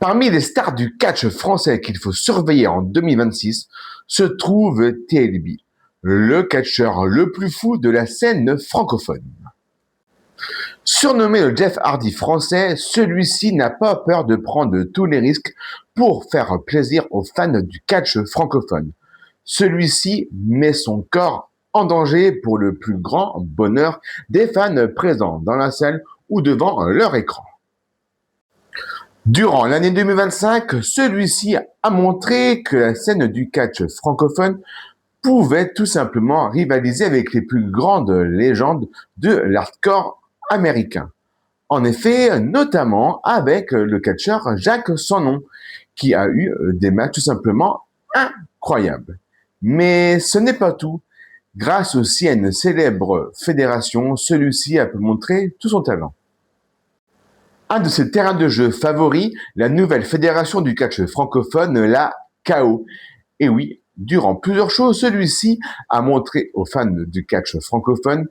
Parmi les stars du catch français qu'il faut surveiller en 2026 se trouve TLB, le catcheur le plus fou de la scène francophone. Surnommé le Jeff Hardy français, celui-ci n'a pas peur de prendre tous les risques pour faire plaisir aux fans du catch francophone. Celui-ci met son corps en danger pour le plus grand bonheur des fans présents dans la salle ou devant leur écran. Durant l'année 2025, celui-ci a montré que la scène du catch francophone pouvait tout simplement rivaliser avec les plus grandes légendes de l'hardcore américain. En effet, notamment avec le catcheur Jacques Sonnon, qui a eu des matchs tout simplement incroyables. Mais ce n'est pas tout. Grâce aussi à une célèbre fédération, celui-ci a pu montrer tout son talent. Un de ses terrains de jeu favoris, la nouvelle fédération du catch francophone, la KO. Et oui, durant plusieurs shows, celui-ci a montré aux fans du catch francophone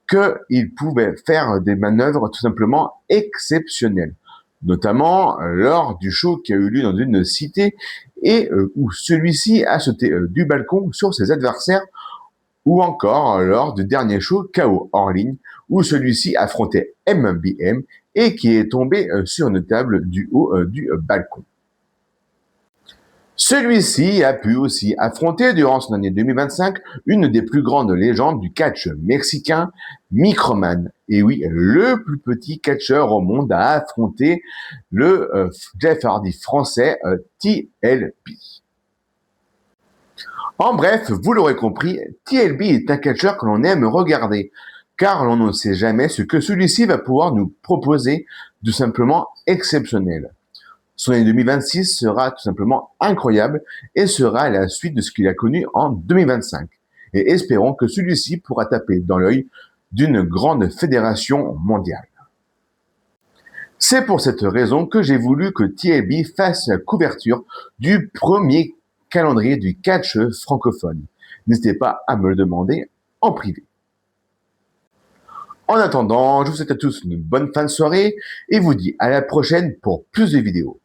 qu'il pouvait faire des manœuvres tout simplement exceptionnelles, notamment lors du show qui a eu lieu dans une cité et où celui-ci a sauté du balcon sur ses adversaires, ou encore lors du dernier show KO hors ligne où celui-ci affrontait MBM et qui est tombé sur une table du haut du balcon. Celui-ci a pu aussi affronter durant son année 2025 une des plus grandes légendes du catch mexicain, Microman. Et oui, le plus petit catcheur au monde a affronté le Jeff Hardy français TLB. En bref, vous l'aurez compris, TLB est un catcheur que l'on aime regarder, car l'on ne sait jamais ce que celui-ci va pouvoir nous proposer de simplement exceptionnel. Son année 2026 sera tout simplement incroyable et sera la suite de ce qu'il a connu en 2025. Et espérons que celui-ci pourra taper dans l'œil d'une grande fédération mondiale. C'est pour cette raison que j'ai voulu que TLB fasse la couverture du premier calendrier du catch francophone. N'hésitez pas à me le demander en privé. En attendant, je vous souhaite à tous une bonne fin de soirée et vous dis à la prochaine pour plus de vidéos.